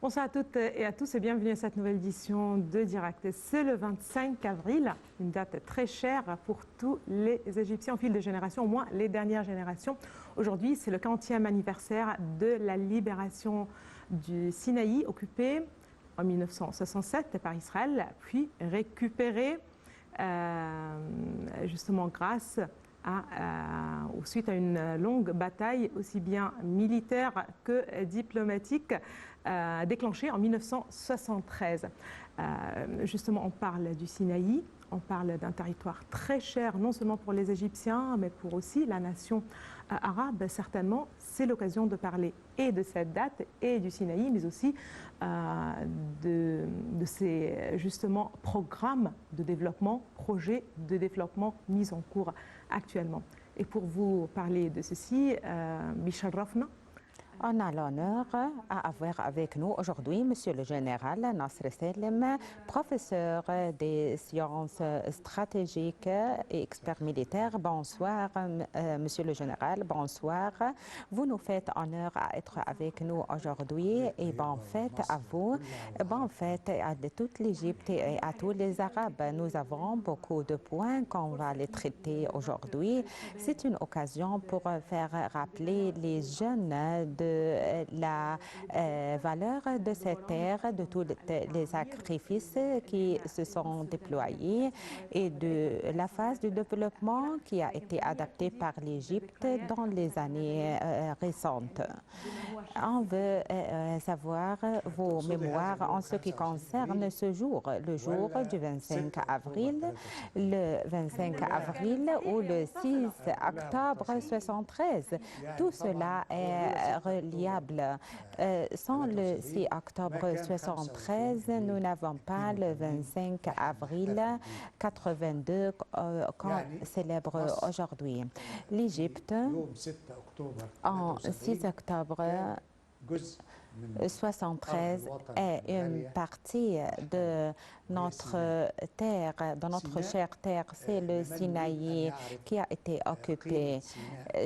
Bonsoir à toutes et à tous et bienvenue à cette nouvelle édition de Direct. C'est le 25 avril, une date très chère pour tous les Égyptiens au fil de générations, au moins les dernières générations. Aujourd'hui, c'est le 40e anniversaire de la libération du Sinaï, occupé en 1967 par Israël, puis récupéré justement grâce suite à une longue bataille aussi bien militaire que diplomatique déclenchée en 1973. Justement, on parle du Sinaï, on parle d'un territoire très cher non seulement pour les Égyptiens mais pour aussi la nation arabe. Certainement, c'est l'occasion de parler et de cette date et du Sinaï, mais aussi de ces justement programmes de développement, projets de développement mis en cours actuellement. Et pour vous parler de ceci, Michel Rafna. On a l'honneur à avoir avec nous aujourd'hui Monsieur le Général Nasser Selem, professeur des sciences stratégiques et expert militaire. Bonsoir, Monsieur le Général, bonsoir. Vous nous faites honneur à être avec nous aujourd'hui et bonne fête à vous, bonne fête à toute l'Égypte et à tous les Arabes. Nous avons beaucoup de points qu'on va les traiter aujourd'hui. C'est une occasion pour faire rappeler les jeunes de la valeur de cette terre, de tous les sacrifices qui se sont déployés et de la phase du développement qui a été adaptée par l'Égypte dans les années récentes. On veut savoir vos mémoires en ce qui concerne ce jour, le jour du 25 avril, le 25 avril ou le 6 octobre 73. Tout cela est reliable. Sans le 6 octobre 73, nous n'avons pas le 25 avril 82 qu'on célèbre aujourd'hui. L'Égypte, en 6 octobre 73 est une partie de notre terre, de notre chère terre, c'est le Sinaï qui a été occupé.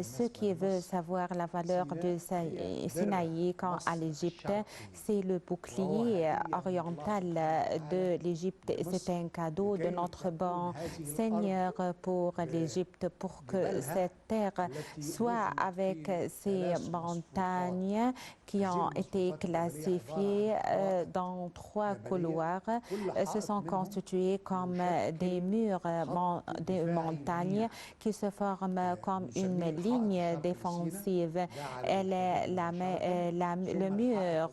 Ceux qui veulent savoir la valeur du Sinaï quant à l'Égypte, c'est le bouclier oriental de l'Égypte. C'est un cadeau de notre bon Seigneur pour l'Égypte, pour que cette terre soit avec ses montagnes qui ont été classifiées dans 3 couloirs, se sont constitués comme des murs de montagnes qui se forment comme une ligne défensive. Elle est le mur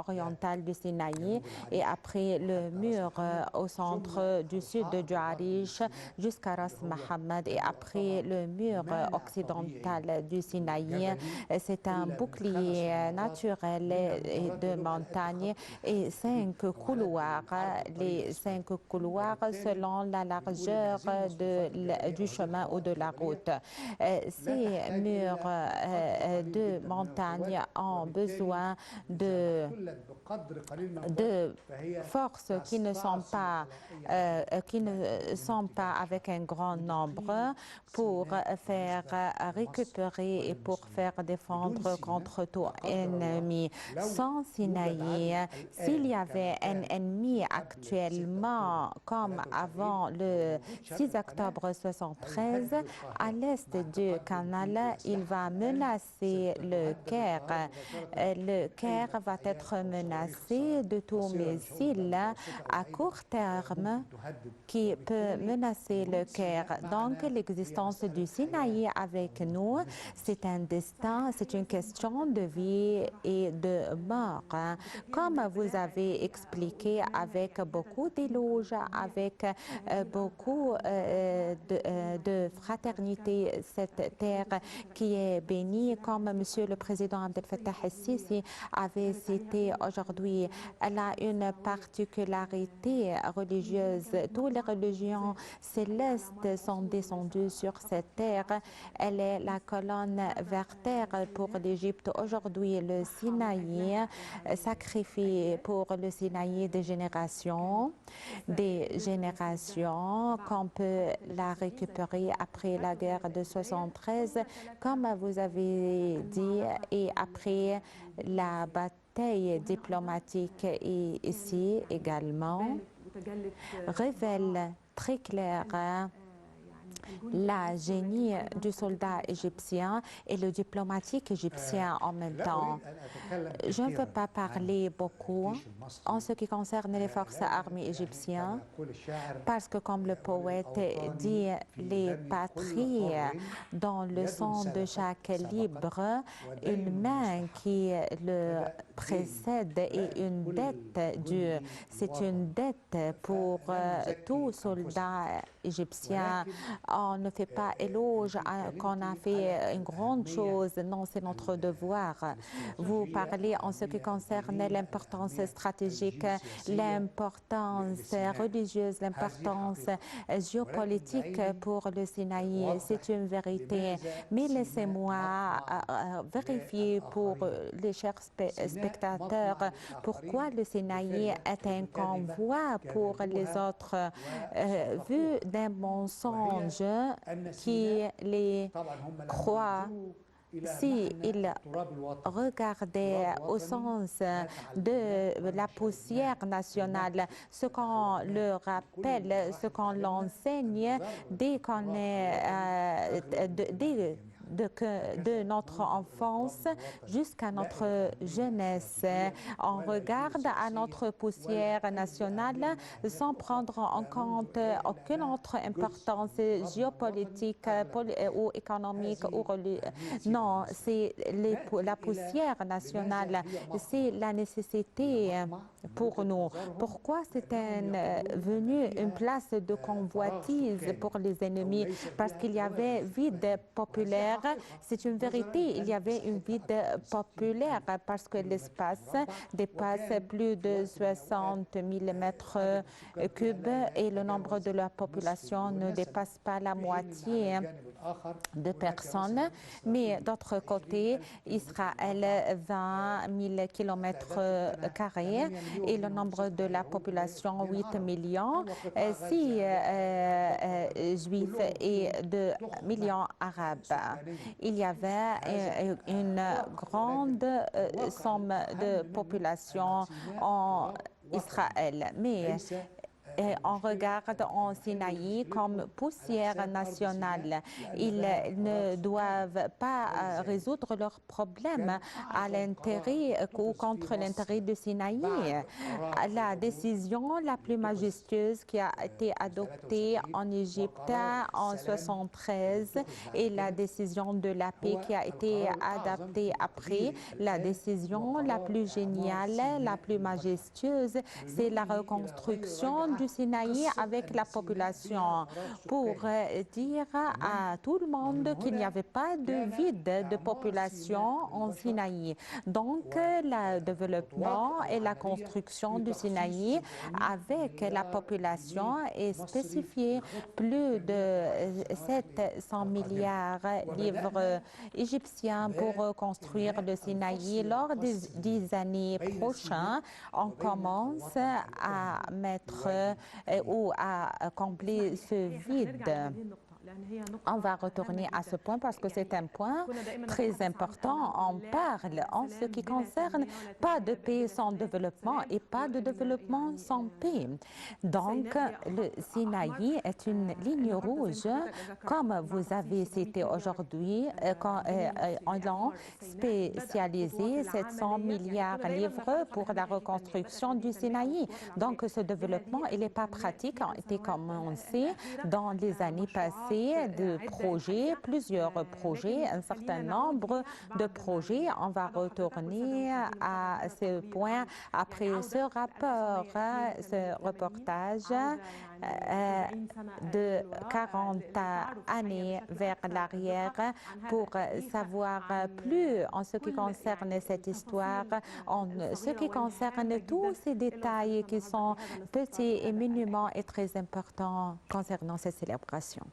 oriental du Sinaï et après le mur au centre du sud de Djarish jusqu'à Ras Mohammed et après le mur occidental du Sinaï. C'est un bouclier naturel et de montagne et 5 couloirs, les 5 couloirs selon la largeur du chemin ou de la route. Ces murs de montagne ont besoin de forces qui ne sont pas avec un grand nombre pour faire récupérer et pour faire défendre contre tout ennemi. Sans Sinaï, s'il y avait un ennemi actuellement comme avant le 6 octobre 73, à l'est du canal, il va menacer le Caire. Le Caire va être menacé de tout missile à court terme qui peut menacer le Caire. Donc, l'existence du Sinaï avec nous, c'est un destin, c'est une question de vie et de mort. Comme vous avez expliqué avec beaucoup d'éloges, avec beaucoup de fraternité, cette terre qui est bénie, comme Monsieur le Président Abdel Fattah el-Sisi avait cité aujourd'hui, elle a une particularité religieuse. Toutes les religions célestes sont descendues sur cette terre. Elle est la colonne vertébrale pour l'Égypte. Aujourd'hui, le Sinaï Sinaï sacrifie pour le Sinaï des générations qu'on peut la récupérer après la guerre de 73, comme vous avez dit, et après la bataille diplomatique ici également, révèle très clair la génie du soldat égyptien et le diplomatique égyptien en même temps. Je ne veux pas parler beaucoup en ce qui concerne les forces armées égyptiennes, parce que comme le poète dit, les patries dans le sang de chaque libre, une main qui le précède et une dette due. C'est une dette pour tout soldat égyptien. On ne fait pas éloge qu'on a fait une grande chose. Non, c'est notre devoir. Vous parlez en ce qui concerne l'importance stratégique, l'importance religieuse, l'importance géopolitique pour le Sinaï. C'est une vérité. Mais laissez-moi vérifier pour les chers spectateurs pourquoi le Sinaï est un convoi pour les autres, vu d'un mensonge qui les croit. S'ils regardaient au sens de la poussière nationale, ce qu'on leur rappelle, ce qu'on l'enseigne dès qu'on est de notre enfance jusqu'à notre jeunesse. On regarde à notre poussière nationale sans prendre en compte aucune autre importance géopolitique ou économique ou religieuse. Non, c'est la poussière nationale, c'est la nécessité pour nous. Pourquoi c'est devenu une place de convoitise pour les ennemis? Parce qu'il y avait vide populaire. C'est une vérité, il y avait une vide populaire parce que l'espace dépasse plus de 60 000 mètres cubes et le nombre de la population ne dépasse pas la moitié de personnes. Mais d'autre côté, Israël, 20 000 kilomètres carrés et le nombre de la population, 8 millions, 6 juifs et 2 millions arabes. Il y avait une grande somme de population en Israël. Mais on regarde en Sinaï comme poussière nationale. Ils ne doivent pas résoudre leurs problèmes à l'intérêt ou contre l'intérêt du Sinaï. La décision la plus majestueuse qui a été adoptée en Égypte en 1973 et la décision de la paix qui a été adaptée après, la décision la plus géniale, la plus majestueuse, c'est la reconstruction du Sinaï avec la population pour dire à tout le monde qu'il n'y avait pas de vide de population en Sinaï. Donc, le développement et la construction du Sinaï avec la population est spécifié plus de 700 milliards de livres égyptiens pour construire le Sinaï. Lors des 10 années prochaines, on commence à mettre ou à combler ce vide. On va retourner à ce point parce que c'est un point très important. On parle en ce qui concerne pas de paix sans développement et pas de développement sans paix. Donc, le Sinaï est une ligne rouge, comme vous avez cité aujourd'hui, en ont spécialisé 700 milliards de livres pour la reconstruction du Sinaï. Donc, ce développement, il n'est pas pratique, a été commencé dans les années passées de projets, plusieurs projets, un certain nombre de projets. On va retourner à ce point après ce rapport, ce reportage de 40 années vers l'arrière pour savoir plus en ce qui concerne cette histoire, en ce qui concerne tous ces détails qui sont petits et minimums et très importants concernant cette célébration.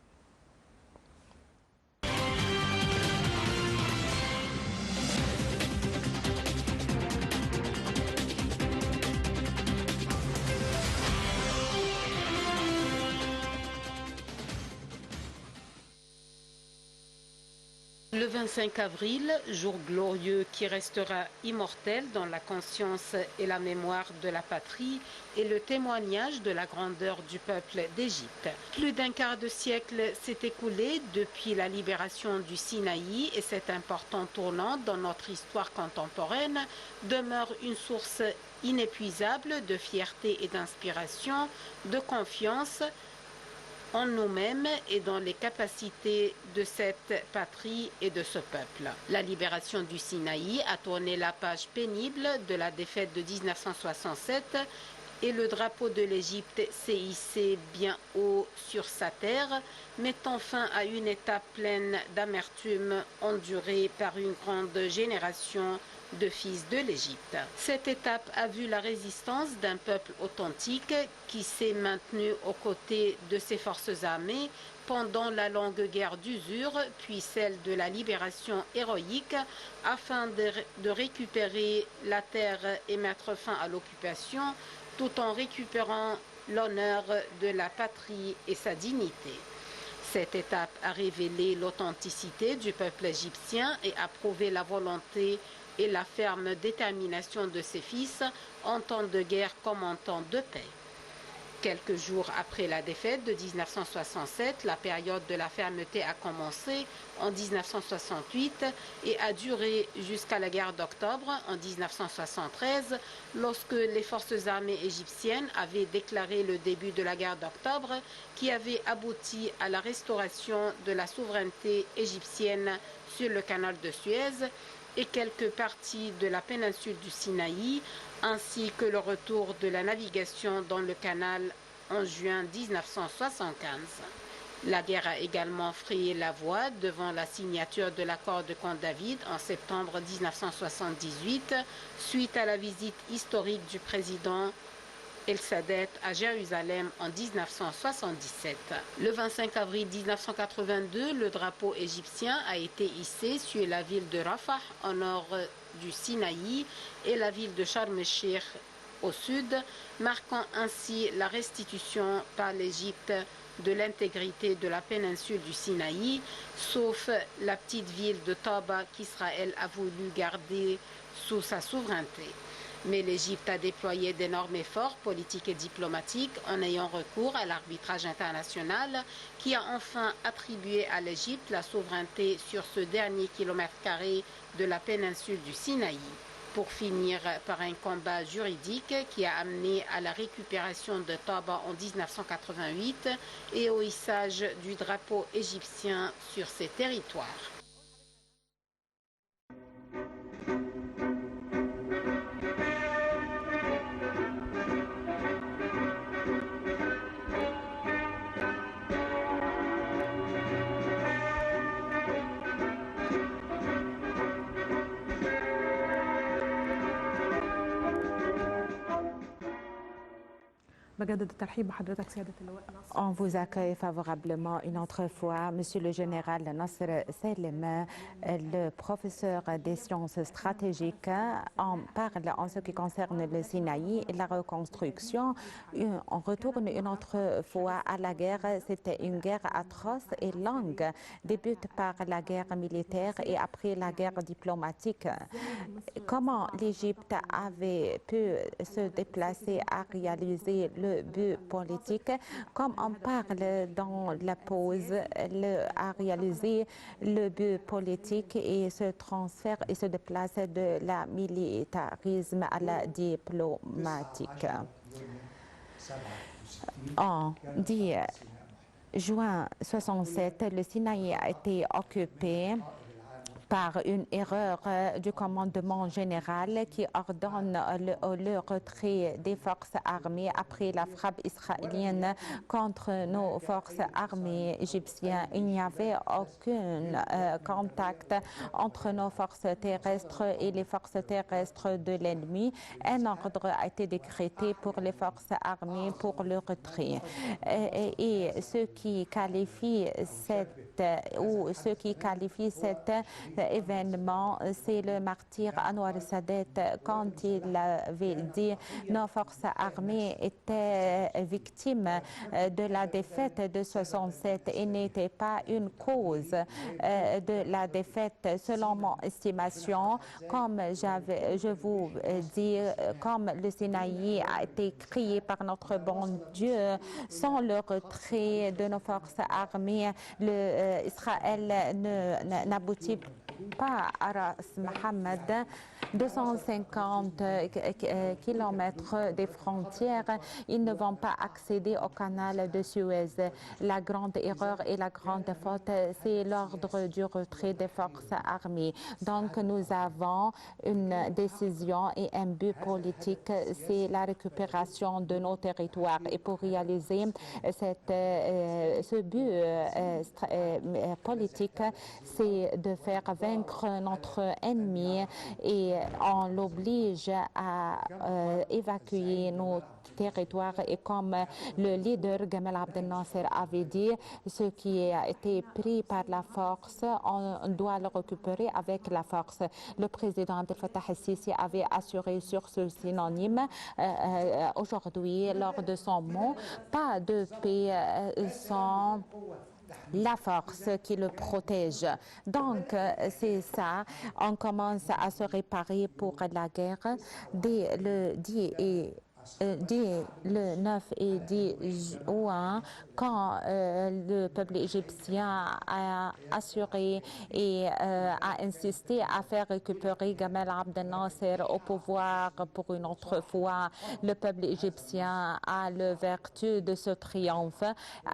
Le 25 avril, jour glorieux qui restera immortel dans la conscience et la mémoire de la patrie, est le témoignage de la grandeur du peuple d'Égypte. Plus d'un quart de siècle s'est écoulé depuis la libération du Sinaï et cet important tournant dans notre histoire contemporaine demeure une source inépuisable de fierté et d'inspiration, de confiance en nous-mêmes et dans les capacités de cette patrie et de ce peuple. La libération du Sinaï a tourné la page pénible de la défaite de 1967 et le drapeau de l'Égypte s'est hissé bien haut sur sa terre, mettant fin à une étape pleine d'amertume endurée par une grande génération de fils de l'Égypte. Cette étape a vu la résistance d'un peuple authentique qui s'est maintenu aux côtés de ses forces armées pendant la longue guerre d'usure, puis celle de la libération héroïque, afin de récupérer la terre et mettre fin à l'occupation, tout en récupérant l'honneur de la patrie et sa dignité. Cette étape a révélé l'authenticité du peuple égyptien et a prouvé la volonté et la ferme détermination de ses fils en temps de guerre comme en temps de paix. Quelques jours après la défaite de 1967, la période de la fermeté a commencé en 1968 et a duré jusqu'à la guerre d'octobre en 1973, lorsque les forces armées égyptiennes avaient déclaré le début de la guerre d'octobre, qui avait abouti à la restauration de la souveraineté égyptienne sur le canal de Suez et quelques parties de la péninsule du Sinaï, ainsi que le retour de la navigation dans le canal en juin 1975. La guerre a également frayé la voie devant la signature de l'accord de Camp David en septembre 1978, suite à la visite historique du président El Sadet à Jérusalem en 1977. Le 25 avril 1982, le drapeau égyptien a été hissé sur la ville de Rafah au nord du Sinaï et la ville de Sharm el-Sheikh au sud, marquant ainsi la restitution par l'Égypte de l'intégrité de la péninsule du Sinaï, sauf la petite ville de Taba qu'Israël a voulu garder sous sa souveraineté. Mais l'Égypte a déployé d'énormes efforts politiques et diplomatiques en ayant recours à l'arbitrage international qui a enfin attribué à l'Égypte la souveraineté sur ce dernier kilomètre carré de la péninsule du Sinaï, pour finir par un combat juridique qui a amené à la récupération de Taba en 1988 et au hissage du drapeau égyptien sur ses territoires. On vous accueille favorablement une autre fois. Monsieur le général Nasser Salim, le professeur des sciences stratégiques, en parle en ce qui concerne le Sinaï et la reconstruction. On retourne une autre fois à la guerre. C'était une guerre atroce et longue, débute par la guerre militaire et après la guerre diplomatique. Comment l'Égypte avait pu se déplacer à réaliser le but politique, comme on parle dans la pause, à réaliser le but politique et se transfère et se déplace de la militarisme à la diplomatique. En 10 juin 67, le Sinaï a été occupé par une erreur du commandement général qui ordonne le retrait des forces armées après la frappe israélienne contre nos forces armées égyptiennes. Il n'y avait aucun contact entre nos forces terrestres et les forces terrestres de l'ennemi. Un ordre a été décrété pour les forces armées pour le retrait. Et ce qui qualifie cette ou ceux qui qualifient cet événement, c'est le martyr Anwar Sadat quand il avait dit nos forces armées étaient victimes de la défaite de 67 et n'étaient pas une cause de la défaite. Selon mon estimation, comme je vous dis, comme le Sinaï a été créé par notre bon Dieu, sans le retrait de nos forces armées, Israël n'aboutit pas à Ras Mohammed, 250 kilomètres des frontières, ils ne vont pas accéder au canal de Suez. La grande erreur et la grande faute, c'est l'ordre du retrait des forces armées. Donc nous avons une décision et un but politique, c'est la récupération de nos territoires. Et pour réaliser ce but politique, c'est de faire vaincre notre ennemi et on l'oblige à évacuer nos territoires. Et comme le leader Gamal Abdel Nasser avait dit, ce qui a été pris par la force, on doit le récupérer avec la force. Le président Abdel Fattah el-Sisi avait assuré sur ce synonyme aujourd'hui lors de son mot, pas de paix sans la force qui le protège. Donc, c'est ça. On commence à se réparer pour la guerre dès le 9 et 10 juin, quand le peuple égyptien a assuré et a insisté à faire récupérer Gamal Abdel Nasser au pouvoir pour une autre fois, le peuple égyptien a le vertu de ce triomphe.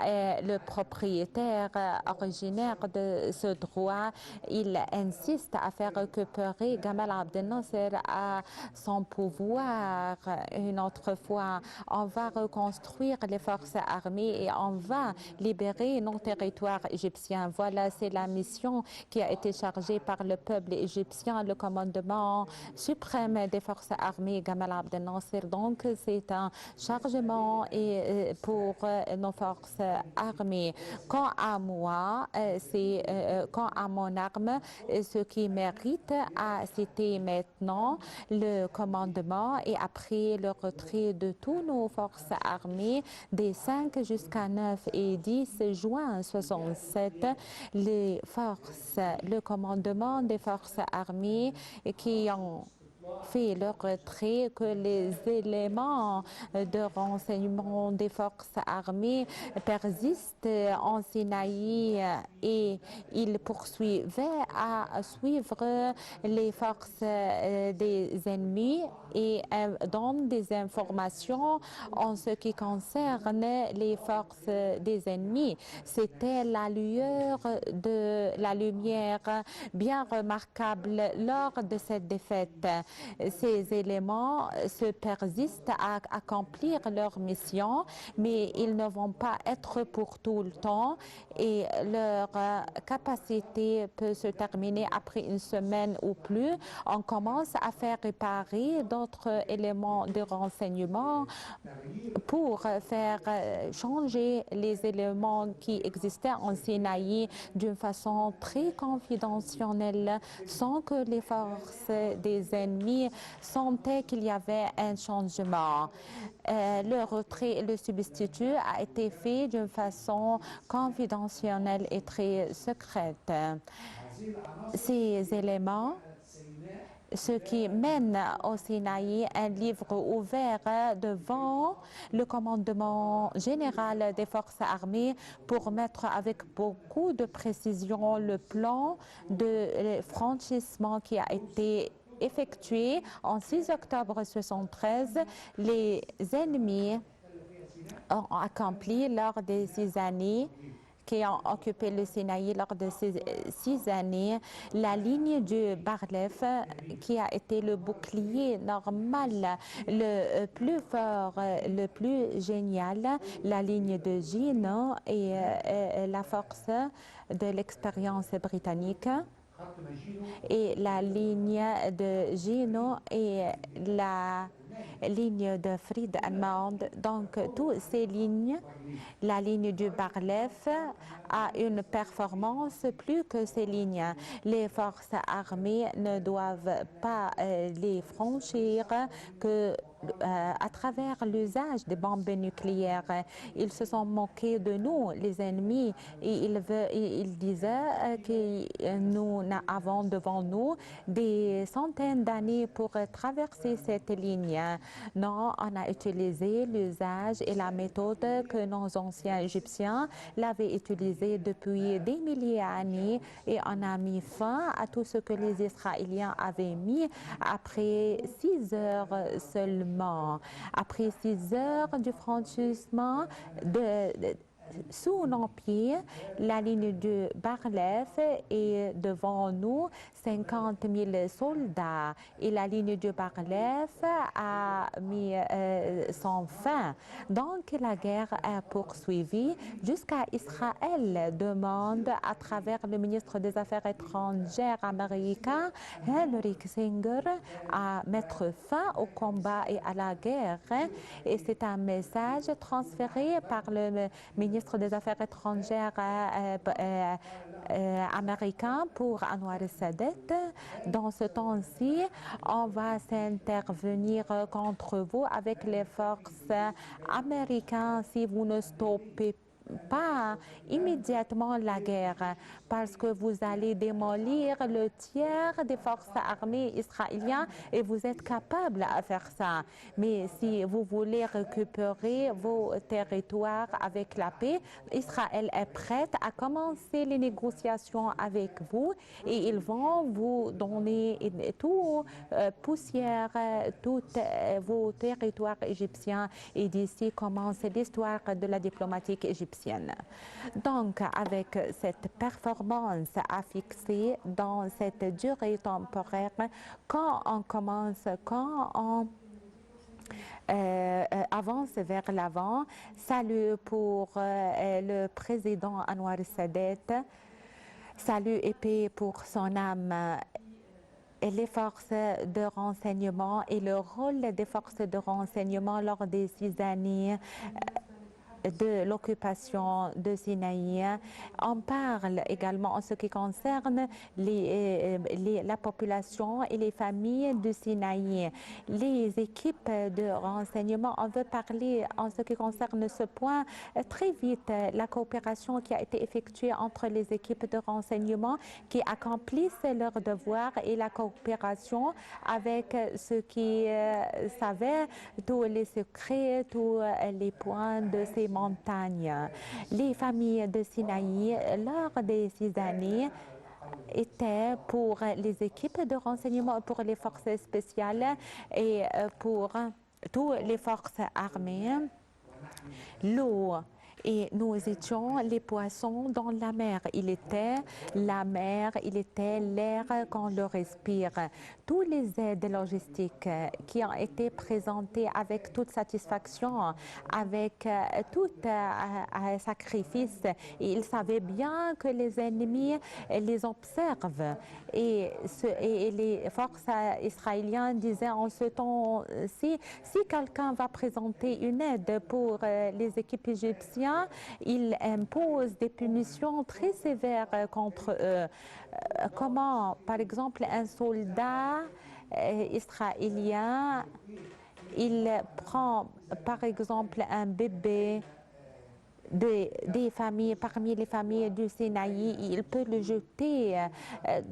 Et le propriétaire originaire de ce droit, il insiste à faire récupérer Gamal Abdel Nasser à son pouvoir une autre fois. On va reconstruire les forces armées et on va libérer nos territoires égyptiens. Voilà, c'est la mission qui a été chargée par le peuple égyptien, le commandement suprême des forces armées Gamal Abdel Nasser. Donc, c'est un chargement pour nos forces armées. Quant à moi, quant à mon arme, ce qui mérite à citer maintenant le commandement et après le retrait de toutes nos forces armées des 5 jusqu'à 9 et 10 juin 67, le commandement des forces armées qui ont fait le retrait, que les éléments de renseignement des forces armées persistent en Sinaï et ils poursuivaient à suivre les forces des ennemis et donnent des informations en ce qui concerne les forces des ennemis. C'était la lueur de la lumière bien remarquable lors de cette défaite. Ces éléments persistent à accomplir leur mission, mais ils ne vont pas être pour tout le temps et leur capacité peut se terminer après une semaine ou plus. On commence à faire réparer d'autres éléments de renseignement pour faire changer les éléments qui existaient en Sinaï d'une façon très confidentielle, sans que les forces des ennemis sentaient qu'il y avait un changement. Le retrait et le substitut a été fait d'une façon confidentielle et très secrète. Ces éléments, ce qui mène au Sinaï, un livre ouvert devant le commandement général des forces armées pour mettre avec beaucoup de précision le plan de franchissement qui a été effectué en 6 octobre 1973. Les ennemis ont accompli lors des 6 années qui ont occupé le Sinaï lors de ces 6 années, la ligne du Barlef qui a été le bouclier normal, le plus fort, le plus génial, la ligne de Gino et la force de l'expérience britannique. Et la ligne de Gino et la ligne de Fried Allemande. Donc, toutes ces lignes, la ligne du Bar-Lev a une performance plus que ces lignes. Les forces armées ne doivent pas les franchir que à travers l'usage des bombes nucléaires. Ils se sont moqués de nous, les ennemis, et ils disaient que nous avons devant nous des centaines d'années pour traverser cette ligne. Non, on a utilisé l'usage et la méthode que nos anciens Égyptiens l'avaient utilisée depuis des milliers d'années, et on a mis fin à tout ce que les Israéliens avaient mis après 6 heures seulement. Après 6 heures du franchissement sous l'Empire, la ligne de Bar-Lev est devant nous 50 000 soldats, et la ligne de Bar-Lev a mis son fin. Donc la guerre a poursuivi jusqu'à Israël demande à travers le ministre des Affaires étrangères américain Henry Kissinger à mettre fin au combat et à la guerre, et c'est un message transféré par le ministre des Affaires étrangères américain pour Anwar Sadat. Dans ce temps-ci, on va s'intervenir contre vous avec les forces américaines si vous ne stoppez pas immédiatement la guerre, parce que vous allez démolir le tiers des forces armées israéliennes et vous êtes capable à faire ça. Mais si vous voulez récupérer vos territoires avec la paix, Israël est prête à commencer les négociations avec vous, et ils vont vous donner tout poussière, tous vos territoires égyptiens, et d'ici commence l'histoire de la diplomatie égyptienne. Donc, avec cette performance à fixer dans cette durée temporaire, quand on avance vers l'avant, salut pour le président Anwar Sadat, salut et paix pour son âme. Et les forces de renseignement et le rôle des forces de renseignement lors des 6 années de l'occupation de Sinaï. On parle également en ce qui concerne la population et les familles de Sinaï. Les équipes de renseignement, on veut parler en ce qui concerne ce point très vite. La coopération qui a été effectuée entre les équipes de renseignement qui accomplissent leurs devoirs, et la coopération avec ceux qui savaient tous les secrets, tous les points de ces montagnes. Les familles de Sinaï, lors des 6 années, étaient pour les équipes de renseignement, pour les forces spéciales et pour toutes les forces armées. L'eau, et nous étions les poissons dans la mer. Il était la mer, il était l'air qu'on le respire. Tous les aides logistiques qui ont été présentées avec toute satisfaction, avec tout sacrifice. Et ils savaient bien que les ennemis les observent. Et les forces israéliennes disaient en ce temps-ci, si quelqu'un va présenter une aide pour les équipes égyptiennes, il impose des punitions très sévères contre eux. Comment, par exemple, un soldat israélien, il prend par exemple un bébé des familles, parmi les familles du Sinaï, il peut le jeter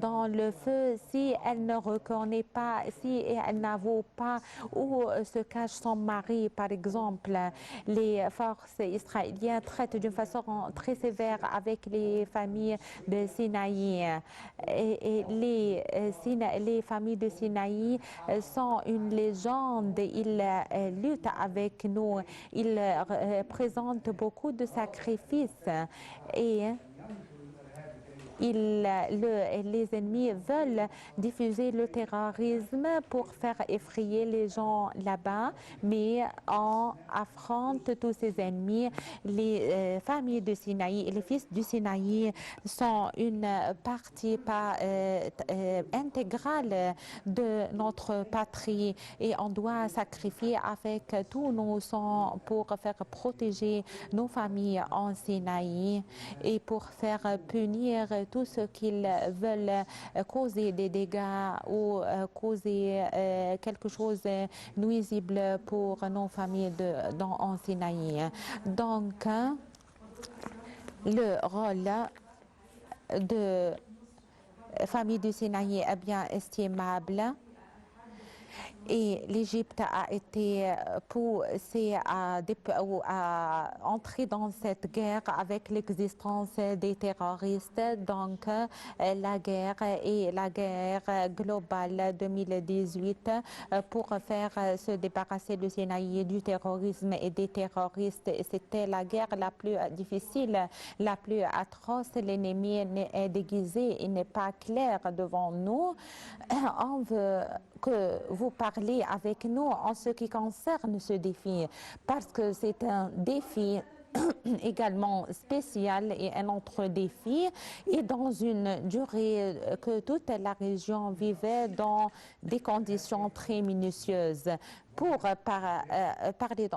dans le feu si elle ne reconnaît pas, si elle n'avoue pas où se cache son mari, par exemple. Les forces israéliennes traitent d'une façon très sévère avec les familles de Sinaï. Et les familles de Sinaï sont une légende. Ils luttent avec nous. Ils présentent beaucoup de sacrifices, et les ennemis veulent diffuser le terrorisme pour faire effrayer les gens là-bas, mais on affronte tous ces ennemis. Les familles du Sinaï et les fils du Sinaï sont une partie intégrale de notre patrie et on doit sacrifier avec tous nos sangs pour faire protéger nos familles en Sinaï et pour faire punir tout ce qu'ils veulent causer des dégâts ou causer quelque chose de nuisible pour nos familles en Sinaï. Donc, le rôle de famille du Sinaï est bien estimable. Et l'Égypte a été poussée à entrer dans cette guerre avec l'existence des terroristes. Donc, la guerre et la guerre globale 2018 pour faire se débarrasser du Sinaï du terrorisme et des terroristes. C'était la guerre la plus difficile, la plus atroce. L'ennemi est déguisé, il n'est pas clair devant nous. On veut que vous parlez avec nous en ce qui concerne ce défi, parce que c'est un défi également spécial et un autre défi, et dans une durée que toute la région vivait dans des conditions très minutieuses. Pour parler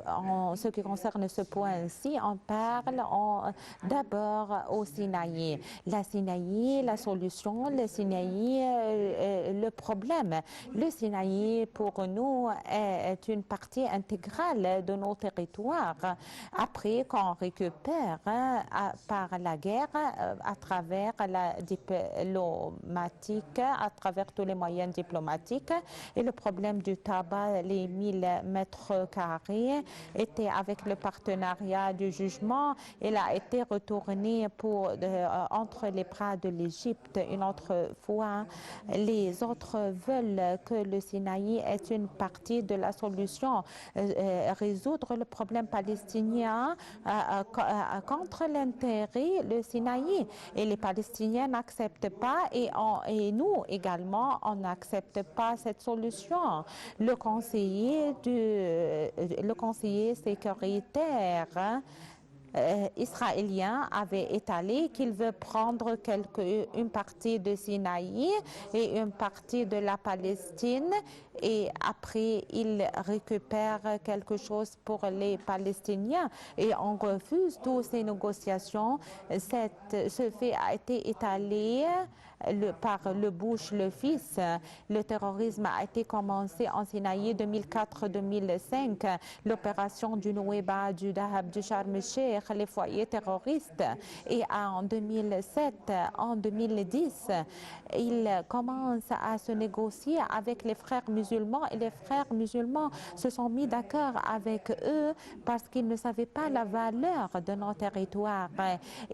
en ce qui concerne ce point-ci, on parle d'abord au Sinaï. La Sinaï, la solution, le Sinaï, le problème. Le Sinaï, pour nous, est une partie intégrale de nos territoires. Après qu'on récupère par la guerre, à travers la diplomatique, à travers tous les moyens diplomatiques, et le problème du tabac, les 1000 mètres carrés étaient avec le partenariat du jugement. Il a été retourné entre les bras de l'Égypte une autre fois. Les autres veulent que le Sinaï est une partie de la solution, résoudre le problème palestinien contre l'intérêt du Sinaï. Et les Palestiniens n'acceptent pas et nous également, on n'accepte pas cette solution. Le conseiller sécuritaire israélien avait étalé qu'il veut prendre une partie de Sinaï et une partie de la Palestine, et après il récupère quelque chose pour les Palestiniens et on refuse toutes ces négociations. Ce fait a été étalé par le Bush, le fils. Le terrorisme a été commencé en Sinaï 2004-2005. L'opération du Nuweiba, du Dahab, du Sharm el-Sheikh, les foyers terroristes. Et en 2007, en 2010, il commence à se négocier avec les frères musulmans et les frères musulmans se sont mis d'accord avec eux parce qu'ils ne savaient pas la valeur de nos territoires.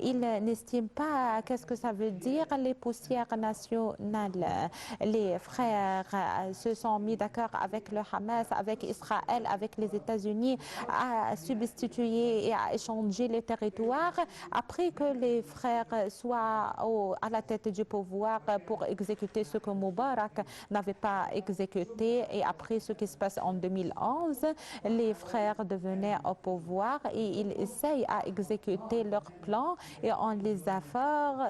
Ils n'estiment pas qu'est-ce que ça veut dire les poussières nationales. Les frères se sont mis d'accord avec le Hamas, avec Israël, avec les États-Unis à substituer et à échanger les territoires après que les frères soient à la tête du pouvoir pour exécuter ce que Moubarak n'avait pas exécuté. Et après ce qui se passe en 2011, les frères devenaient au pouvoir et ils essayent à exécuter leur plan et on les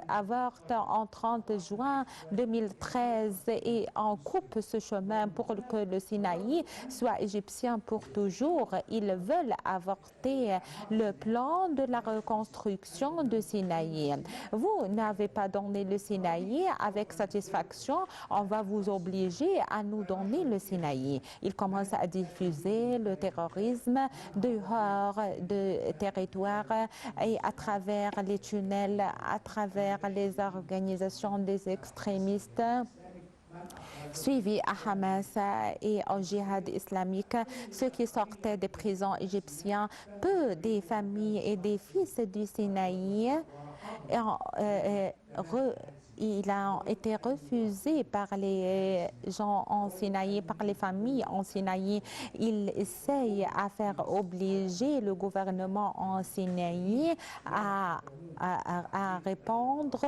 avorte en 30 juin 2013 et on coupe ce chemin pour que le Sinaï soit égyptien pour toujours. Ils veulent avorter le plan de la reconstruction de Sinaï. Vous n'avez pas donné le Sinaï avec satisfaction, on va vous obliger à nous donner le Sinaï. Ils commencent à diffuser le terrorisme dehors de territoire et à travers les tunnels, à travers les organisations des extrémistes suivis à Hamas et au djihad islamique, ceux qui sortaient des prisons égyptiennes, peu des familles et des fils du Sinaï il a été refusé par les gens en Sinaï, par les familles en Sinaï. Il essaye à faire obliger le gouvernement en Sinaï à répondre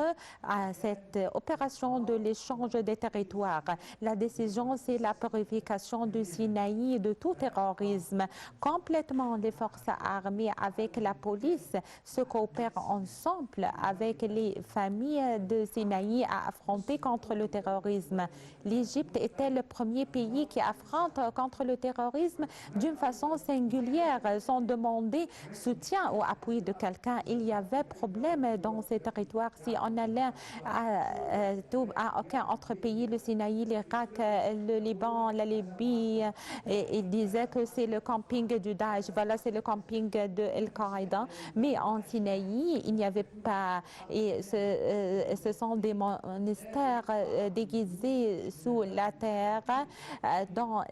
à cette opération de l'échange des territoires. La décision, c'est la purification du Sinaï de tout terrorisme. Complètement, les forces armées avec la police se coopèrent ensemble avec les familles de Sinaï à affronter contre le terrorisme. L'Égypte était le premier pays qui affronte contre le terrorisme d'une façon singulière, sans demander soutien ou appui de quelqu'un. Il y avait problème dans ces territoires. Si on allait à aucun autre pays, le Sinaï, l'Irak, le Liban, la Libye, et il disait que c'est le camping du Daesh. Voilà, c'est le camping de Al-Qaïda. Mais en Sinaï, il n'y avait pas. Et ce sont des monastères déguisés sous la terre, dans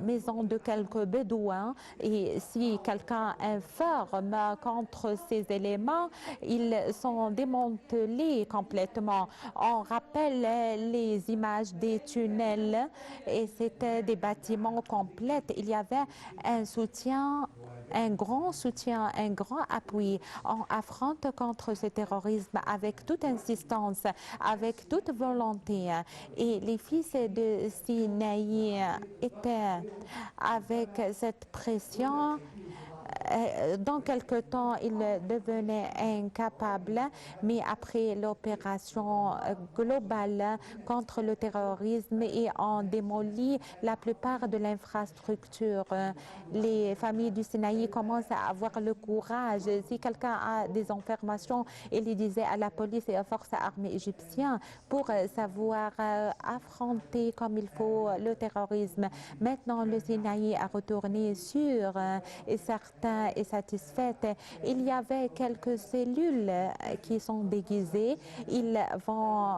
maison de quelques bédouins. Et si quelqu'un informe contre ces éléments, ils sont démantelés complètement. On rappelle les images des tunnels et c'était des bâtiments complets. Il y avait un soutien, un grand soutien, un grand appui. On affronte contre ce terrorisme avec toute insistance, avec toute volonté. Et les fils de Sinaï étaient avec cette pression. Dans quelque temps, ils devenaient incapables, mais après l'opération globale contre le terrorisme et on démolit la plupart de l'infrastructure, les familles du Sinaï commencent à avoir le courage. Si quelqu'un a des informations, il les disait à la police et aux forces armées égyptiennes pour savoir affronter comme il faut le terrorisme. Maintenant, le Sinaï a retourné sûr et certains est satisfaite. Il y avait quelques cellules qui sont déguisées. Ils vont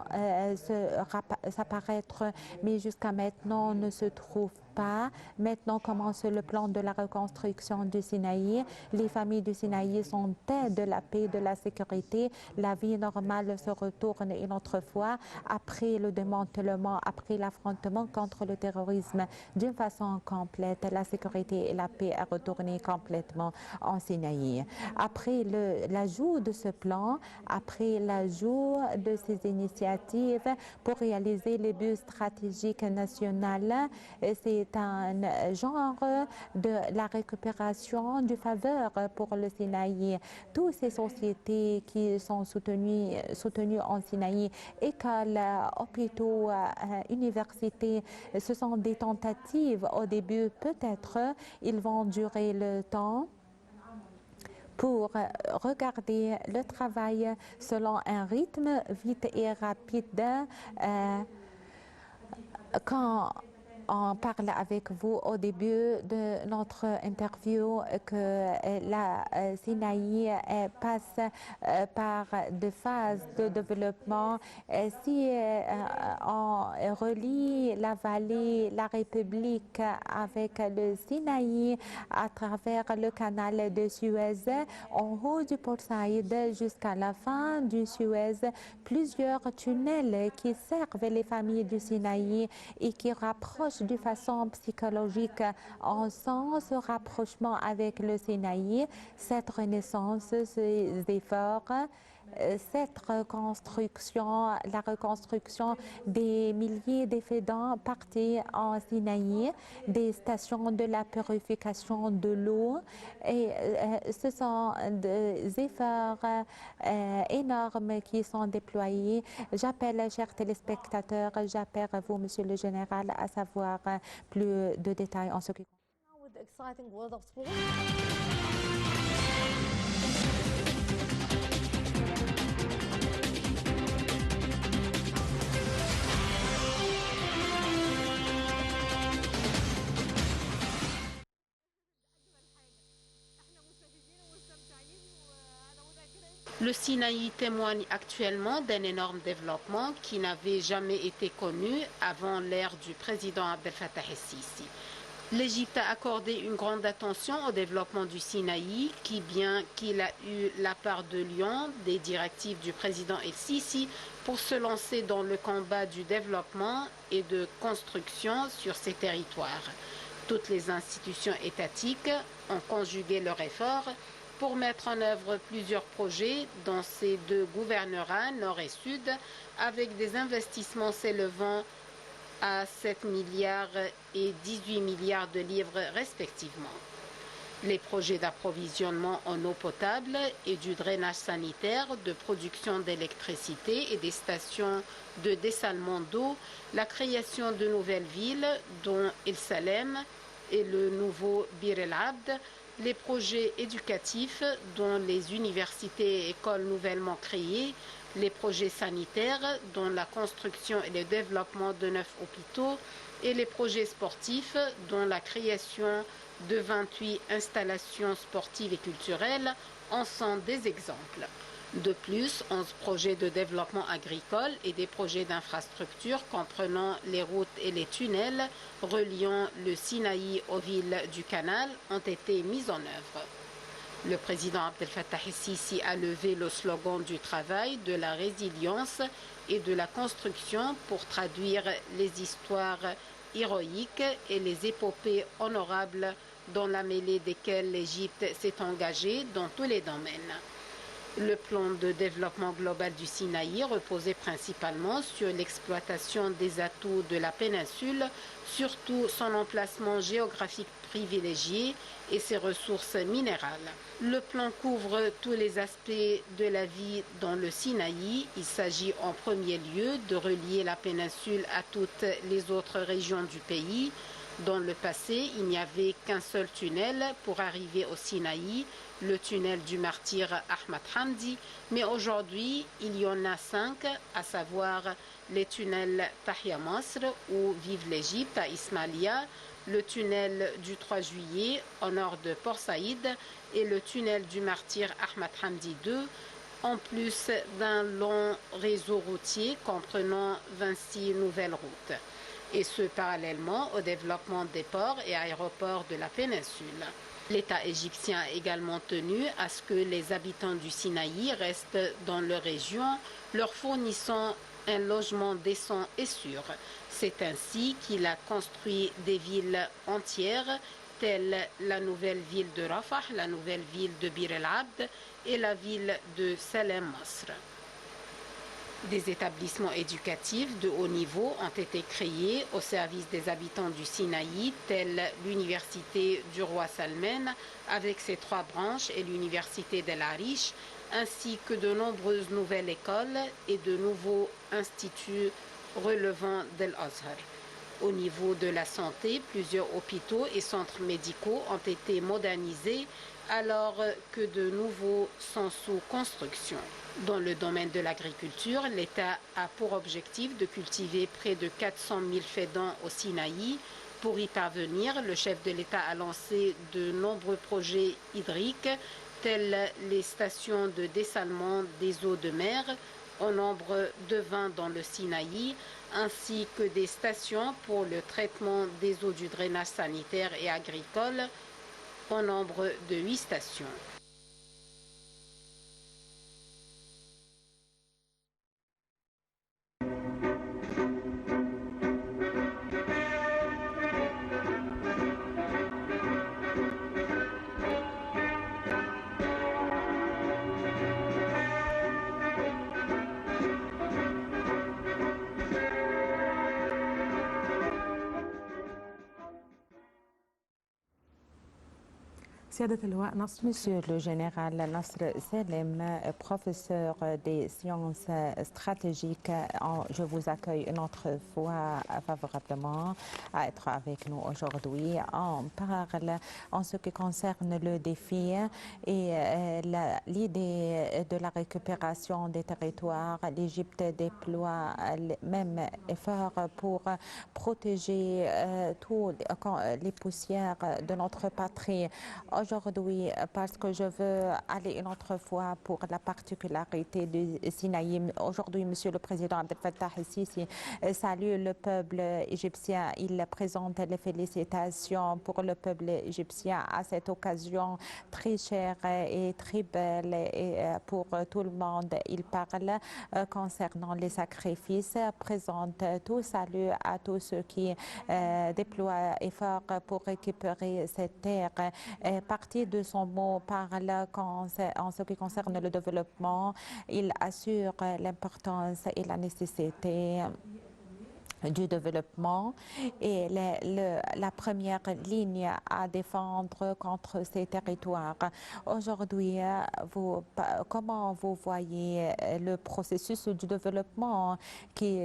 s'apparaître, mais jusqu'à maintenant ne se trouvent pas. Maintenant commence le plan de la reconstruction du Sinaï. Les familles du Sinaï sont têtes de la paix, de la sécurité. La vie normale se retourne une autre fois après le démantèlement, après l'affrontement contre le terrorisme d'une façon complète. La sécurité et la paix a retourné complètement en Sinaï. Après l'ajout de ce plan, après l'ajout de ces initiatives pour réaliser les buts stratégiques nationaux, c'est un genre de la récupération du faveur pour le Sinaï. Toutes ces sociétés qui sont soutenues en Sinaï, écoles, hôpitaux, universités, ce sont des tentatives. Au début, peut-être, ils vont durer le temps pour regarder le travail selon un rythme vite et rapide. Quand on parle avec vous au début de notre interview que la Sinaï passe par des phases de développement. Si on relie la vallée, la République avec le Sinaï à travers le canal de Suez, en haut du Port Saïd jusqu'à la fin du Suez, plusieurs tunnels qui servent les familles du Sinaï et qui rapprochent de façon psychologique. On sent ce rapprochement avec le Sinaï, cette renaissance, ces efforts, cette reconstruction, la reconstruction des milliers d'effédants partis en Sinaï, des stations de la purification de l'eau. Et ce sont des efforts énormes qui sont déployés. J'appelle, chers téléspectateurs, j'appelle vous, Monsieur le Général, à savoir plus de détails en ce qui concerne. Le Sinaï témoigne actuellement d'un énorme développement qui n'avait jamais été connu avant l'ère du président Abdel Fattah el-Sisi. L'Égypte a accordé une grande attention au développement du Sinaï qui, bien qu'il a eu la part de lion des directives du président el-Sisi pour se lancer dans le combat du développement et de construction sur ces territoires. Toutes les institutions étatiques ont conjugué leurs efforts pour mettre en œuvre plusieurs projets dans ces deux gouvernorats, nord et sud, avec des investissements s'élevant à 7 milliards et 18 milliards de livres respectivement. Les projets d'approvisionnement en eau potable et du drainage sanitaire, de production d'électricité et des stations de dessalement d'eau, la création de nouvelles villes, dont El Salem et le nouveau Bir El Abd, les projets éducatifs, dont les universités et écoles nouvellement créées, les projets sanitaires, dont la construction et le développement de 9 hôpitaux, et les projets sportifs, dont la création de 28 installations sportives et culturelles, en sont des exemples. De plus, 11 projets de développement agricole et des projets d'infrastructure comprenant les routes et les tunnels reliant le Sinaï aux villes du canal ont été mis en œuvre. Le président Abdel Fattah el-Sisi a levé le slogan du travail, de la résilience et de la construction pour traduire les histoires héroïques et les épopées honorables dans la mêlée desquelles l'Égypte s'est engagée dans tous les domaines. Le plan de développement global du Sinaï reposait principalement sur l'exploitation des atouts de la péninsule, surtout son emplacement géographique privilégié et ses ressources minérales. Le plan couvre tous les aspects de la vie dans le Sinaï. Il s'agit en premier lieu de relier la péninsule à toutes les autres régions du pays. Dans le passé, il n'y avait qu'un seul tunnel pour arriver au Sinaï, le tunnel du martyr Ahmad Hamdi, mais aujourd'hui, il y en a 5, à savoir les tunnels Tahia Masr, où vive l'Égypte, à Ismailia, le tunnel du 3 juillet, au nord de Port Saïd, et le tunnel du martyr Ahmad Hamdi II, en plus d'un long réseau routier comprenant 26 nouvelles routes, et ce parallèlement au développement des ports et aéroports de la péninsule. L'État égyptien a également tenu à ce que les habitants du Sinaï restent dans leur région, leur fournissant un logement décent et sûr. C'est ainsi qu'il a construit des villes entières, telles la nouvelle ville de Rafah, la nouvelle ville de Bir El Abd et la ville de Salem Masr. Des établissements éducatifs de haut niveau ont été créés au service des habitants du Sinaï, tels l'université du roi Salman avec ses 3 branches et l'université d'El Arish, ainsi que de nombreuses nouvelles écoles et de nouveaux instituts relevant d'El Azhar. Au niveau de la santé, plusieurs hôpitaux et centres médicaux ont été modernisés alors que de nouveaux sont sous construction. Dans le domaine de l'agriculture, l'État a pour objectif de cultiver près de 400 000 faidans au Sinaï. Pour y parvenir, le chef de l'État a lancé de nombreux projets hydriques, tels les stations de dessalement des eaux de mer, au nombre de 20 dans le Sinaï, ainsi que des stations pour le traitement des eaux du drainage sanitaire et agricole, au nombre de 8 stations. Monsieur le général Nasr Salem, professeur des sciences stratégiques, je vous accueille une autre fois favorablement à être avec nous aujourd'hui. On parle en ce qui concerne le défi et l'idée de la récupération des territoires. L'Égypte déploie le même effort pour protéger toutes les poussières de notre patrie. aujourd'hui parce que je veux aller une autre fois pour la particularité du Sinaï. Aujourd'hui, Monsieur le Président Abdel Fattah el-Sisi salue le peuple égyptien. Il présente les félicitations pour le peuple égyptien à cette occasion très chère et très belle et pour tout le monde. Il parle concernant les sacrifices, présente tout salut à tous ceux qui déploient effort pour récupérer cette terre. Partie de son mot parle en ce qui concerne le développement. Il assure l'importance et la nécessité du développement et la première ligne à défendre contre ces territoires. Aujourd'hui, comment vous voyez le processus du développement qui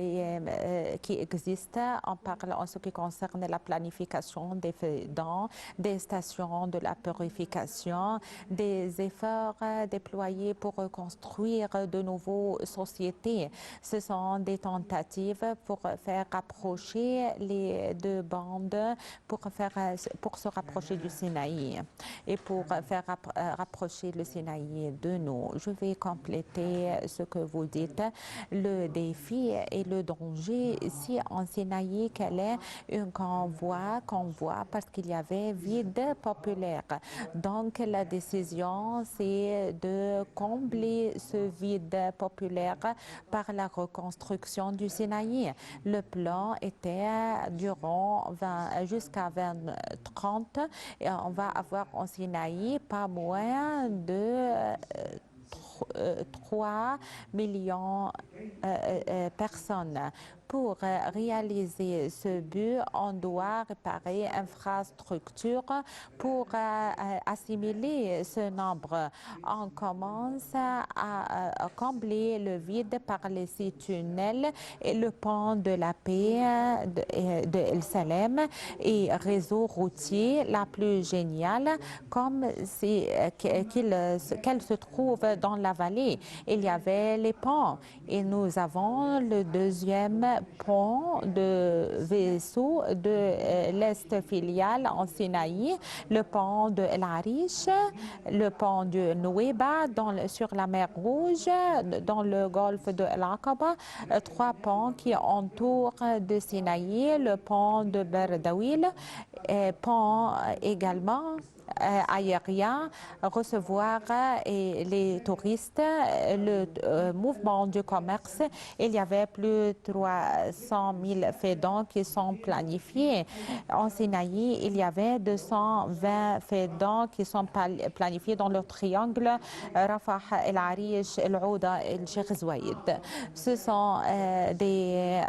existe? On parle en ce qui concerne la planification des dents, des stations de la purification, des efforts déployés pour reconstruire de nouvelles sociétés. Ce sont des tentatives pour faire rapprocher les deux bandes pour se rapprocher du Sinaï et pour faire rapprocher le Sinaï de nous. Je vais compléter ce que vous dites. Le défi et le danger ici en Sinaï, quel est un convoi parce qu'il y avait vide populaire. Donc la décision, c'est de combler ce vide populaire par la reconstruction du Sinaï. Le plan était jusqu'à 2030 et on va avoir en Sinaï pas moins de 3 millions de personnes. Pour réaliser ce but, on doit réparer infrastructure pour assimiler ce nombre. On commence à combler le vide par les 6 tunnels et le pont de la paix de El Salem et réseau routier la plus géniale comme qu'elle se trouve dans la vallée. Il y avait les ponts et nous avons le deuxième pont de vaisseau de l'Est filiale en Sinaï, le pont de El Arish, le pont de Nouéba sur la mer Rouge, dans le golfe de El Aqaba, 3 ponts qui entourent de Sinaï, le pont de Berdawil, pont également aérien, recevoir les touristes, le mouvement du commerce. Il y avait plus de 300 000 faidons qui sont planifiés. En Sinaï, il y avait 220 faidons qui sont planifiés dans le triangle Rafah, El Arish, El Ouda et El Sheikh Zouaïd. Ce sont des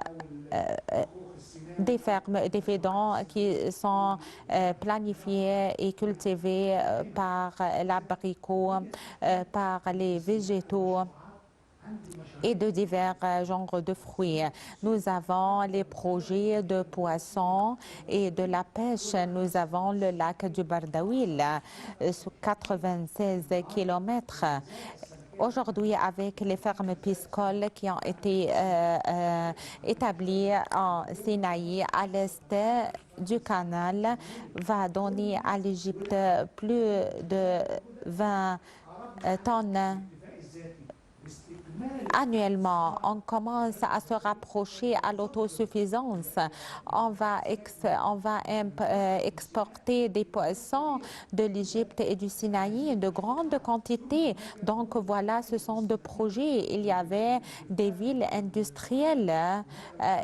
fermes, des faidons qui sont planifiés et cultivés par l'abricot, par les végétaux et de divers genres de fruits. Nous avons les projets de poissons et de la pêche. Nous avons le lac du Bardawil, sur 96 kilomètres. Aujourd'hui, avec les fermes piscoles qui ont été établies en Sinaï, à l'est du canal, va donner à l'Égypte plus de 20 tonnes annuellement. On commence à se rapprocher à l'autosuffisance. On va exporter des poissons de l'Égypte et du Sinaï de grandes quantités. Donc voilà, ce sont des projets. Il y avait des villes industrielles,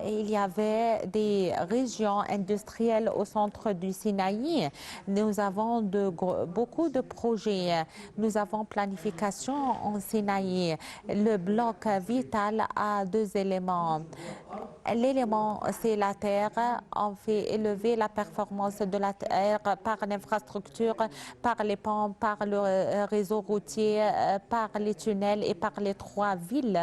il y avait des régions industrielles au centre du Sinaï. Nous avons beaucoup de projets. Nous avons planification en Sinaï. Le bloc vital a 2 éléments. L'élément, c'est la terre. On fait élever la performance de la terre par l'infrastructure, par les ponts, par le réseau routier, par les tunnels et par les 3 villes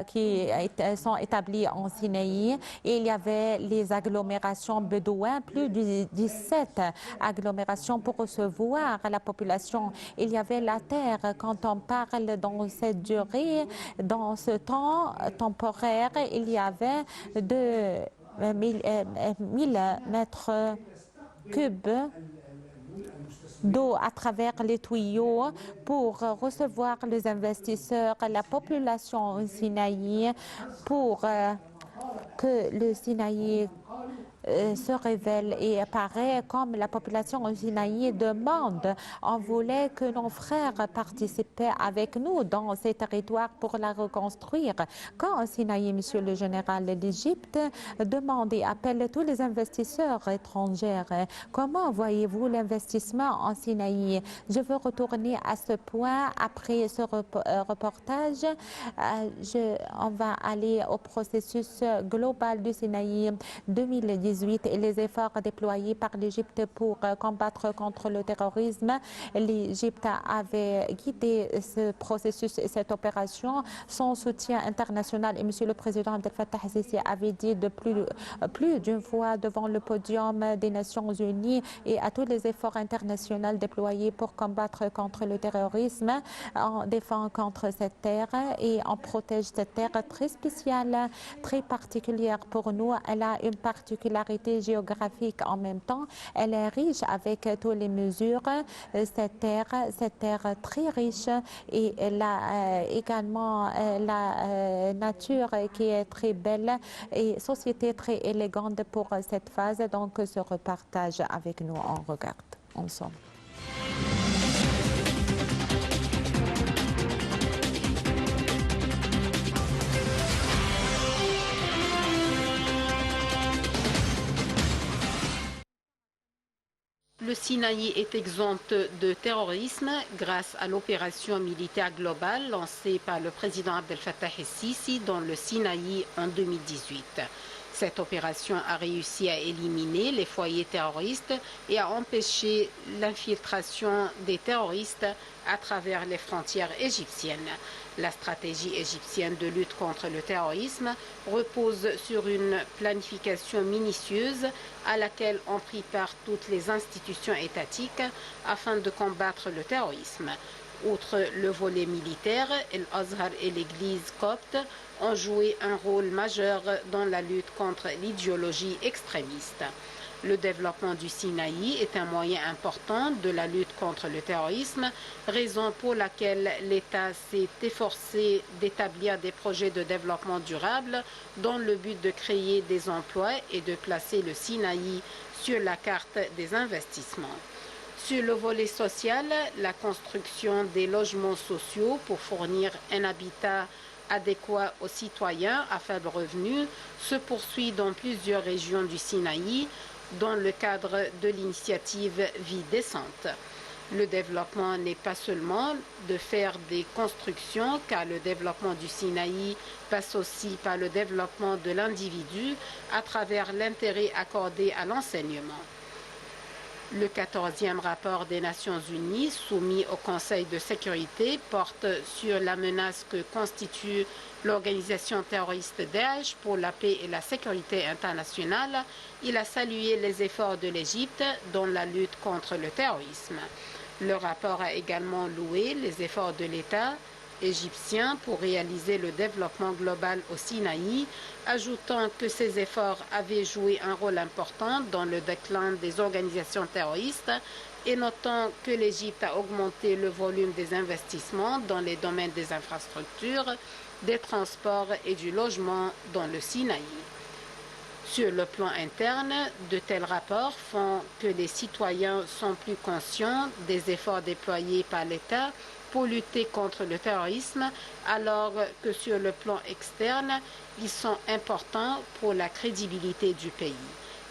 qui sont établies en Sinaï. Et il y avait les agglomérations bédouines, plus de 17 agglomérations pour recevoir la population. Il y avait la terre. Quand on parle dans cette durée, dans ce temps temporaire, il y avait 1000 mètres cubes d'eau à travers les tuyaux pour recevoir les investisseurs, la population au Sinaï, pour que le Sinaï se révèle et apparaît comme la population au Sinaï demande. On voulait que nos frères participent avec nous dans ces territoires pour la reconstruire. Quand au Sinaï, Monsieur le Général, l'Égypte demande et appelle tous les investisseurs étrangers, comment voyez-vous l'investissement en Sinaï? Je veux retourner à ce point après ce reportage. On va aller au processus global du Sinaï 2018 et les efforts déployés par l'Égypte pour combattre contre le terrorisme. L'Égypte avait guidé ce processus et cette opération. Son soutien international, et Monsieur le Président Abdel Fattah el-Sisi avait dit de plus d'une fois devant le podium des Nations Unies et à tous les efforts internationaux déployés pour combattre contre le terrorisme. On défend contre cette terre et on protège cette terre très spéciale, très particulière pour nous. Elle a une particularité géographique en même temps. Elle est riche avec toutes les mesures. Cette terre très riche et elle a également la nature qui est très belle et société très élégante pour cette phase. Donc, ce repartage avec nous, on regarde ensemble. Le Sinaï est exempt de terrorisme grâce à l'opération militaire globale lancée par le président Abdel Fattah el-Sisi dans le Sinaï en 2018. Cette opération a réussi à éliminer les foyers terroristes et à empêcher l'infiltration des terroristes à travers les frontières égyptiennes. La stratégie égyptienne de lutte contre le terrorisme repose sur une planification minutieuse à laquelle ont pris part toutes les institutions étatiques afin de combattre le terrorisme. Outre le volet militaire, l'Azhar et l'Église copte ont joué un rôle majeur dans la lutte contre l'idéologie extrémiste. Le développement du Sinaï est un moyen important de la lutte contre le terrorisme, raison pour laquelle l'État s'est efforcé d'établir des projets de développement durable dans le but de créer des emplois et de placer le Sinaï sur la carte des investissements. Sur le volet social, la construction des logements sociaux pour fournir un habitat adéquat aux citoyens à faible revenu se poursuit dans plusieurs régions du Sinaï dans le cadre de l'initiative Vie décente. Le développement n'est pas seulement de faire des constructions, car le développement du Sinaï passe aussi par le développement de l'individu à travers l'intérêt accordé à l'enseignement. Le 14e rapport des Nations Unies soumis au Conseil de sécurité porte sur la menace que constitue l'organisation terroriste Daesh pour la paix et la sécurité internationale. Il a salué les efforts de l'Égypte dans la lutte contre le terrorisme. Le rapport a également loué les efforts de l'État égyptien pour réaliser le développement global au Sinaï, ajoutant que ces efforts avaient joué un rôle important dans le déclin des organisations terroristes et notant que l'Égypte a augmenté le volume des investissements dans les domaines des infrastructures, des transports et du logement dans le Sinaï. Sur le plan interne, de tels rapports font que les citoyens sont plus conscients des efforts déployés par l'État pour lutter contre le terrorisme, alors que sur le plan externe, ils sont importants pour la crédibilité du pays.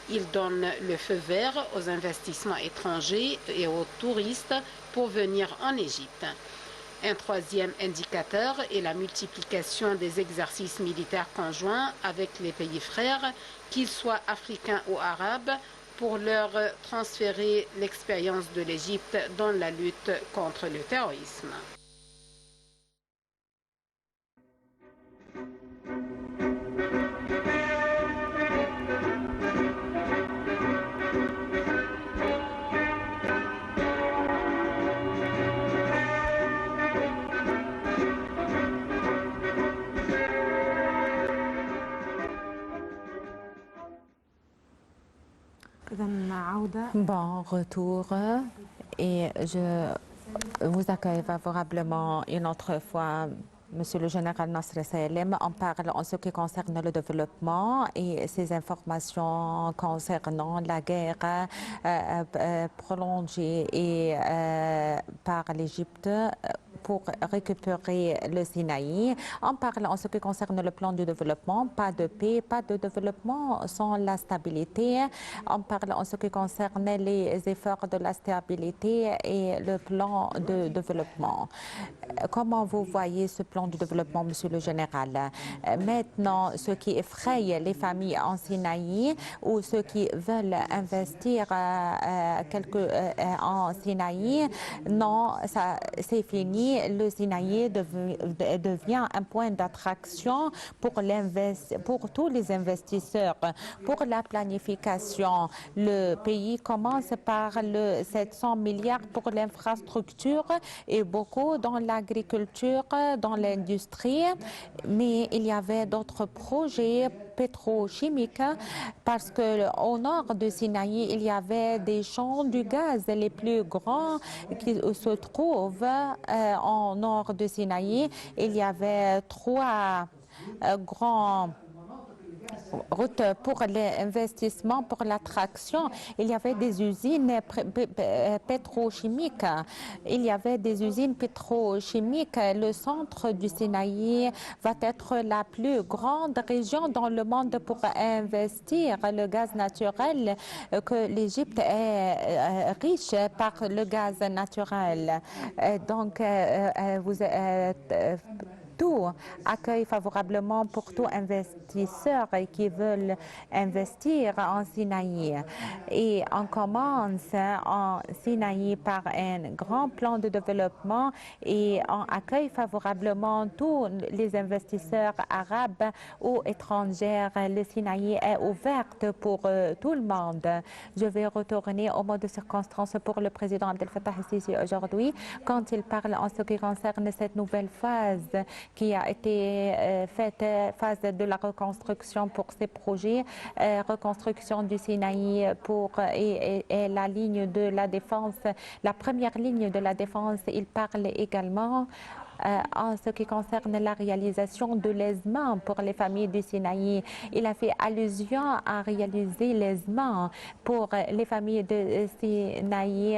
Ils donnent le feu vert aux investissements étrangers et aux touristes pour venir en Égypte. Un troisième indicateur est la multiplication des exercices militaires conjoints avec les pays frères, qu'ils soient africains ou arabes, pour leur transférer l'expérience de l'Égypte dans la lutte contre le terrorisme. Bon retour et je vous accueille favorablement une autre fois. Monsieur le général Nasser Salem, on parle en ce qui concerne le développement et ces informations concernant la guerre prolongée et par l'Égypte pour récupérer le Sinaï. On parle en ce qui concerne le plan de développement, pas de paix, pas de développement sans la stabilité. On parle en ce qui concerne les efforts de la stabilité et le plan de développement. Comment vous voyez ce plan de développement, Monsieur le Général? Maintenant, ce qui effraie les familles en Sinaï ou ceux qui veulent investir en Sinaï, non, c'est fini. Le Sinaï devient un point d'attraction pour tous les investisseurs. Pour la planification, le pays commence par le 700 milliards pour l'infrastructure et beaucoup dans l'agriculture, dans l'industrie, mais il y avait d'autres projets pétrochimiques parce qu'au nord de Sinaï, il y avait des champs du gaz les plus grands qui se trouvent au nord de Sinaï. Il y avait 3 grands routes pour l'investissement, pour l'attraction. Il y avait des usines pétrochimiques. Il y avait des usines pétrochimiques. Le centre du Sinaï va être la plus grande région dans le monde pour investir le gaz naturel, que l'Égypte est riche par le gaz naturel. Donc, vous êtes tout accueille favorablement pour tout investisseur qui veulent investir en Sinaï. Et on commence en Sinaï par un grand plan de développement et on accueille favorablement tous les investisseurs arabes ou étrangers. Le Sinaï est ouverte pour tout le monde. Je vais retourner au mot de circonstance pour le président Abdel Fattah el-Sisi aujourd'hui quand il parle en ce qui concerne cette nouvelle phase qui a été faite, phase de la reconstruction pour ces projets, reconstruction du Sinaï et la ligne de la défense, la première ligne de la défense. Il parle également en ce qui concerne la réalisation de l'aisement pour les familles du Sinaï. Il a fait allusion à réaliser l'aisement pour les familles de Sinaï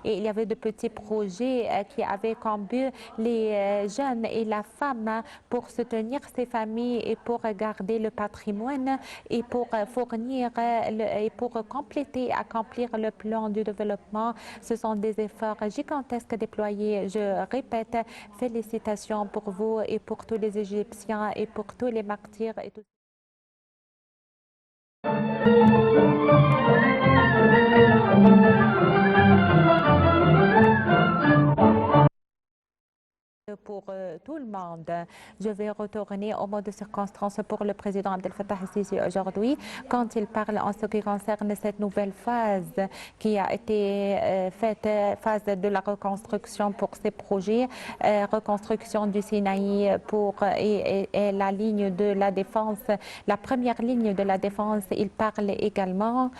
et il y avait de petits projets qui avaient comme but les jeunes et la femme pour soutenir ces familles et pour garder le patrimoine et pour fournir et pour compléter, accomplir le plan du développement. Ce sont des efforts gigantesques déployés. Je répète, félicitations pour vous et pour tous les Égyptiens et pour tous les martyrs et tout. Pour tout le monde. Je vais retourner au mot de circonstance pour le président Abdel Fattah el-Sisi aujourd'hui quand il parle en ce qui concerne cette nouvelle phase qui a été faite, phase de la reconstruction pour ces projets, reconstruction du Sinaï et la ligne de la défense, la première ligne de la défense. Il parle également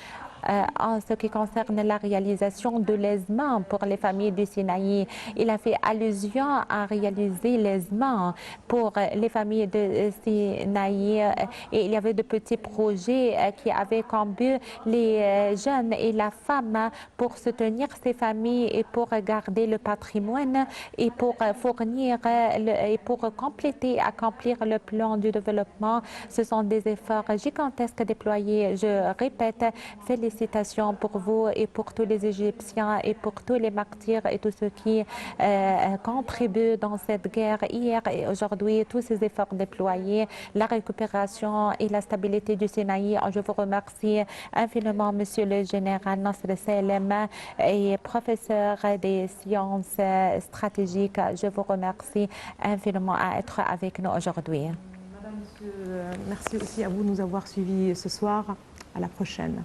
en ce qui concerne la réalisation de l'aisement pour les familles du Sinaï. Il a fait allusion à réaliser l'aisement pour les familles de Sinaï et il y avait de petits projets qui avaient comme but les jeunes et la femme pour soutenir ces familles et pour garder le patrimoine et pour fournir et pour compléter, accomplir le plan du développement. Ce sont des efforts gigantesques déployés. Je répète, félicitations pour vous et pour tous les Égyptiens et pour tous les martyrs et tous ceux qui contribuent dans cette guerre hier et aujourd'hui, tous ces efforts déployés, la récupération et la stabilité du Sinaï. Je vous remercie infiniment, Monsieur le Général Nasser Salem et professeur des sciences stratégiques. Je vous remercie infiniment à être avec nous aujourd'hui. Madame, Monsieur, merci aussi à vous de nous avoir suivis ce soir. À la prochaine.